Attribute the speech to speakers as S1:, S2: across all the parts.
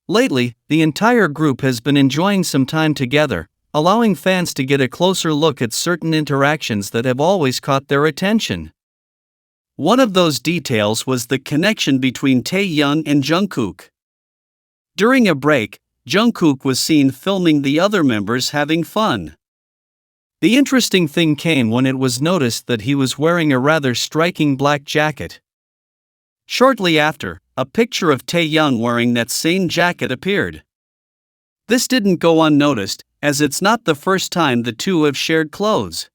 S1: Lately, the entire group has been enjoying some time together, allowing fans to get a closer look at certain interactions that have always caught their attention. One of those details was the connection between Taehyung and Jungkook. During a break, Jungkook was seen filming the other members having fun. The interesting thing came when it was noticed that he was wearing a rather striking black jacket. Shortly after, a picture of Taehyung wearing that same jacket appeared. This didn't go unnoticed, as it's not the first time the two have shared clothes.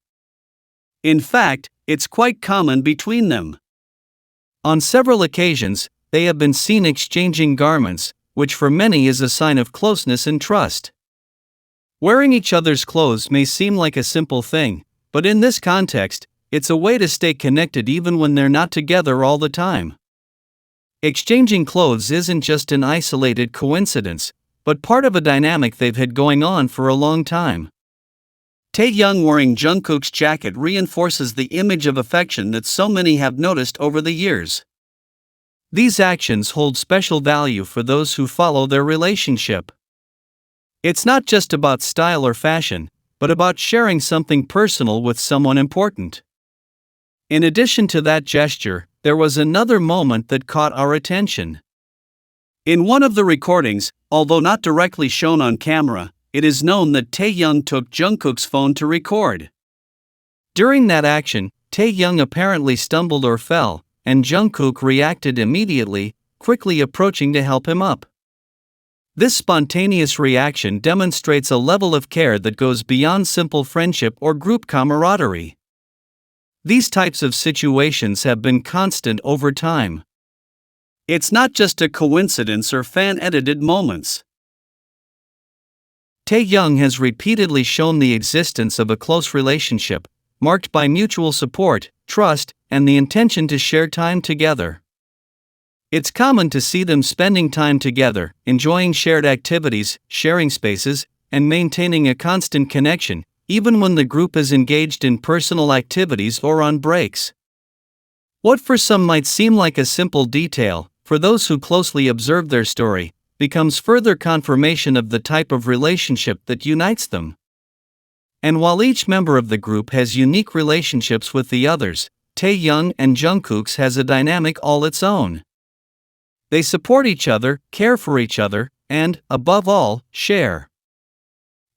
S1: In fact, it's quite common between them. On several occasions, they have been seen exchanging garments, which for many is a sign of closeness and trust. Wearing each other's clothes may seem like a simple thing, but in this context, it's a way to stay connected even when they're not together all the time. Exchanging clothes isn't just an isolated coincidence, but part of a dynamic they've had going on for a long time. Taehyung wearing Jungkook's jacket reinforces the image of affection that so many have noticed over the years. These actions hold special value for those who follow their relationship. It's not just about style or fashion, but about sharing something personal with someone important. In addition to that gesture, there was another moment that caught our attention. In one of the recordings, although not directly shown on camera, it is known that Taehyung took Jungkook's phone to record. During that action, Taehyung apparently stumbled or fell, and Jungkook reacted immediately, quickly approaching to help him up. This spontaneous reaction demonstrates a level of care that goes beyond simple friendship or group camaraderie. These types of situations have been constant over time. It's not just a coincidence or fan-edited moments. Taehyung has repeatedly shown the existence of a close relationship, marked by mutual support, trust, and the intention to share time together. It's common to see them spending time together, enjoying shared activities, sharing spaces, and maintaining a constant connection, even when the group is engaged in personal activities or on breaks. What for some might seem like a simple detail, for those who closely observe their story, becomes further confirmation of the type of relationship that unites them. And while each member of the group has unique relationships with the others, Taehyung and Jungkook's has a dynamic all its own. They support each other, care for each other, and, above all, share.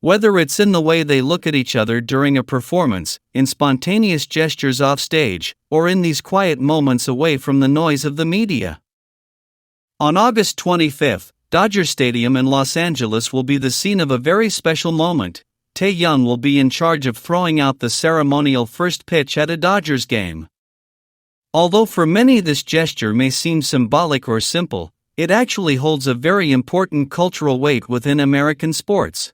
S1: Whether it's in the way they look at each other during a performance, in spontaneous gestures off stage, or in these quiet moments away from the noise of the media. On August 25, Dodger Stadium in Los Angeles will be the scene of a very special moment. Taehyung will be in charge of throwing out the ceremonial first pitch at a Dodgers game. Although for many this gesture may seem symbolic or simple, it actually holds a very important cultural weight within American sports.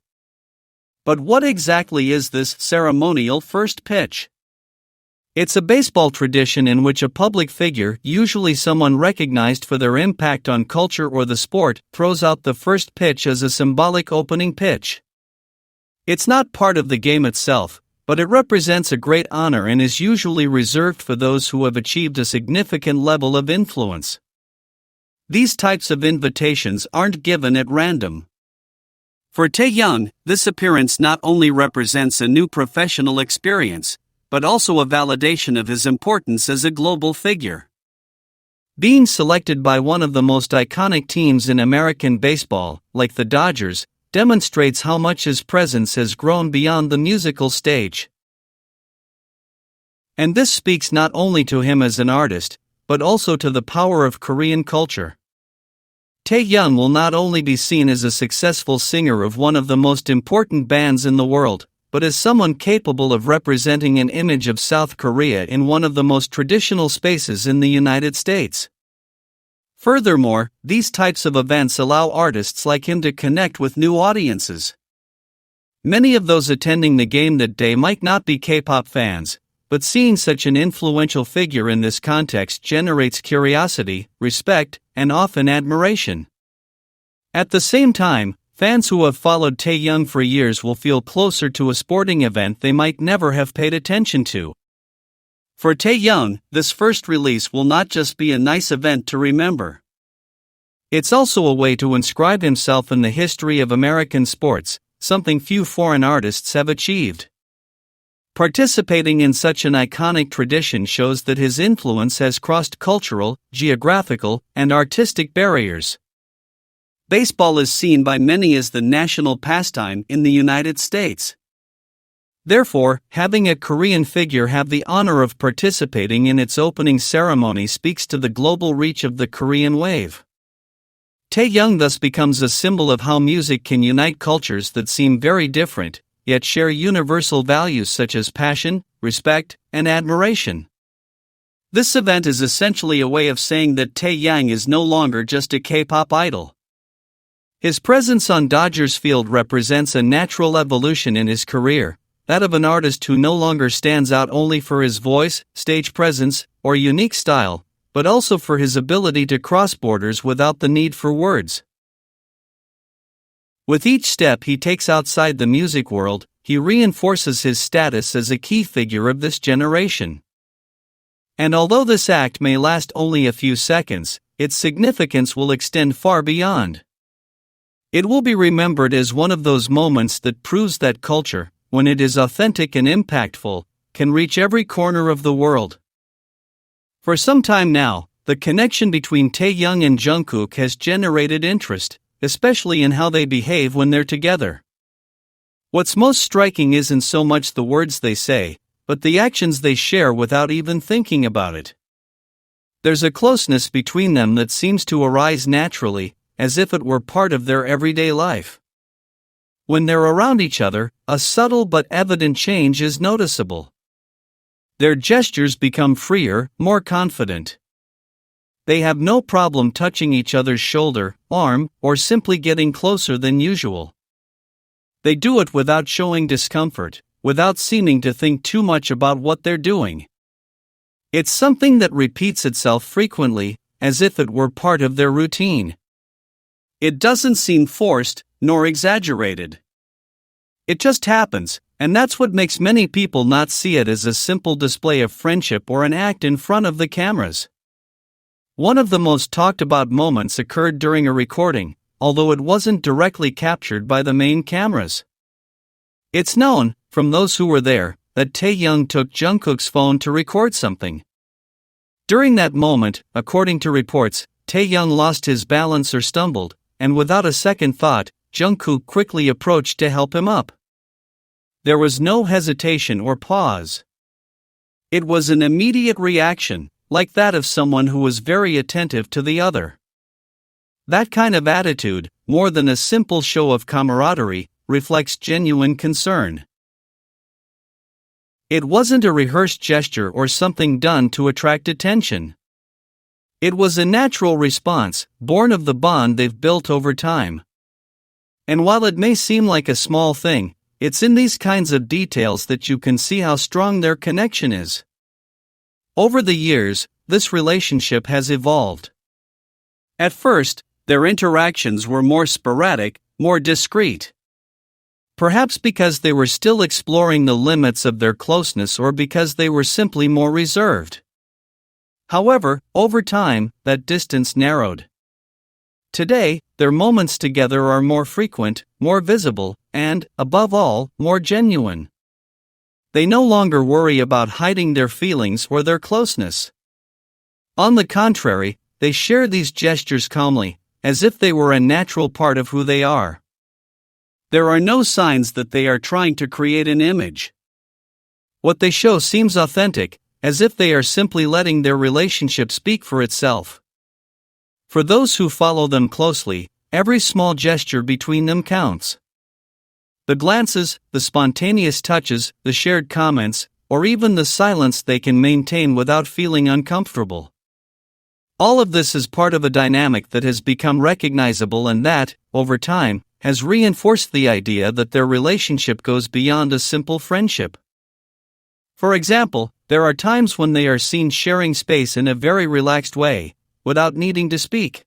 S1: But what exactly is this ceremonial first pitch? It's a baseball tradition in which a public figure, usually someone recognized for their impact on culture or the sport, throws out the first pitch as a symbolic opening pitch. It's not part of the game itself, but it represents a great honor and is usually reserved for those who have achieved a significant level of influence. These types of invitations aren't given at random. For Taehyung, this appearance not only represents a new professional experience, but also a validation of his importance as a global figure. Being selected by one of the most iconic teams in American baseball, like the Dodgers, demonstrates how much his presence has grown beyond the musical stage. And this speaks not only to him as an artist, but also to the power of Korean culture. Taehyung will not only be seen as a successful singer of one of the most important bands in the world, but as someone capable of representing an image of South Korea in one of the most traditional spaces in the United States. Furthermore, these types of events allow artists like him to connect with new audiences. Many of those attending the game that day might not be K-pop fans, but seeing such an influential figure in this context generates curiosity, respect, and often admiration. At the same time, fans who have followed Taehyung for years will feel closer to a sporting event they might never have paid attention to. For Taehyung, this first release will not just be a nice event to remember. It's also a way to inscribe himself in the history of American sports, something few foreign artists have achieved. Participating in such an iconic tradition shows that his influence has crossed cultural, geographical, and artistic barriers. Baseball is seen by many as the national pastime in the United States. Therefore, having a Korean figure have the honor of participating in its opening ceremony speaks to the global reach of the Korean wave. Taehyung thus becomes a symbol of how music can unite cultures that seem very different, yet share universal values such as passion, respect, and admiration. This event is essentially a way of saying that Taehyung is no longer just a K-pop idol. His presence on Dodgers Field represents a natural evolution in his career, that of an artist who no longer stands out only for his voice, stage presence, or unique style, but also for his ability to cross borders without the need for words. With each step he takes outside the music world, he reinforces his status as a key figure of this generation. And although this act may last only a few seconds, its significance will extend far beyond. It will be remembered as one of those moments that proves that culture, when it is authentic and impactful, can reach every corner of the world. For some time now, the connection between Taehyung and Jungkook has generated interest, especially in how they behave when they're together. What's most striking isn't so much the words they say, but the actions they share without even thinking about it. There's a closeness between them that seems to arise naturally, as if it were part of their everyday life. When they're around each other, a subtle but evident change is noticeable. Their gestures become freer, more confident. They have no problem touching each other's shoulder, arm, or simply getting closer than usual. They do it without showing discomfort, without seeming to think too much about what they're doing. It's something that repeats itself frequently, as if it were part of their routine. It doesn't seem forced, nor exaggerated. It just happens, and that's what makes many people not see it as a simple display of friendship or an act in front of the cameras. One of the most talked about moments occurred during a recording, although it wasn't directly captured by the main cameras. It's known, from those who were there, that Taehyung took Jungkook's phone to record something. During that moment, according to reports, Taehyung lost his balance or stumbled, and without a second thought, Jungkook quickly approached to help him up. There was no hesitation or pause. It was an immediate reaction, like that of someone who was very attentive to the other. That kind of attitude, more than a simple show of camaraderie, reflects genuine concern. It wasn't a rehearsed gesture or something done to attract attention. It was a natural response, born of the bond they've built over time. And while it may seem like a small thing, it's in these kinds of details that you can see how strong their connection is. Over the years, this relationship has evolved. At first, their interactions were more sporadic, more discreet. Perhaps because they were still exploring the limits of their closeness or because they were simply more reserved. However, over time, that distance narrowed. Today, their moments together are more frequent, more visible, and, above all, more genuine. They no longer worry about hiding their feelings or their closeness. On the contrary, they share these gestures calmly, as if they were a natural part of who they are. There are no signs that they are trying to create an image. What they show seems authentic, as if they are simply letting their relationship speak for itself. For those who follow them closely, every small gesture between them counts. The glances, the spontaneous touches, the shared comments, or even the silence they can maintain without feeling uncomfortable. All of this is part of a dynamic that has become recognizable and that, over time, has reinforced the idea that their relationship goes beyond a simple friendship. For example, there are times when they are seen sharing space in a very relaxed way, without needing to speak.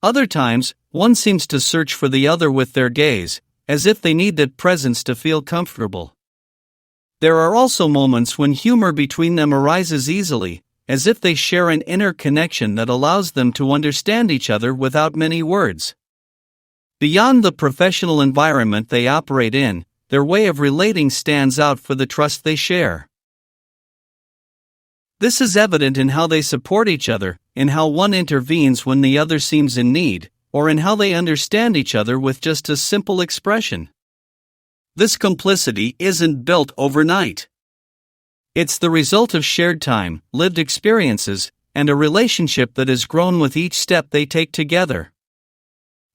S1: Other times, one seems to search for the other with their gaze, as if they need that presence to feel comfortable. There are also moments when humor between them arises easily, as if they share an inner connection that allows them to understand each other without many words. Beyond the professional environment they operate in, their way of relating stands out for the trust they share. This is evident in how they support each other, in how one intervenes when the other seems in need, or in how they understand each other with just a simple expression. This complicity isn't built overnight. It's the result of shared time, lived experiences, and a relationship that has grown with each step they take together.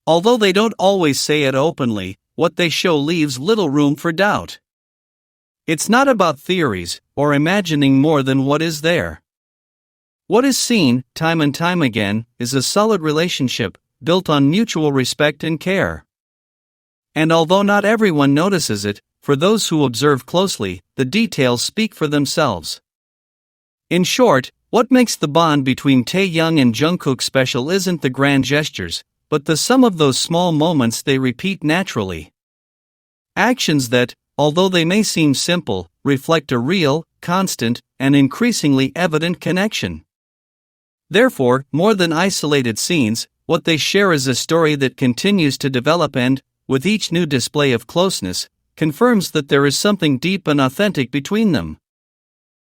S1: Although they don't always say it openly, what they show leaves little room for doubt. It's not about theories, or imagining more than what is there. What is seen, time and time again, is a solid relationship, built on mutual respect and care. And although not everyone notices it, for those who observe closely, the details speak for themselves. In short, what makes the bond between Taehyung and Jungkook special isn't the grand gestures, but the sum of those small moments they repeat naturally. Actions that, although they may seem simple, reflect a real, constant, and increasingly evident connection. Therefore, more than isolated scenes, what they share is a story that continues to develop and, with each new display of closeness, confirms that there is something deep and authentic between them.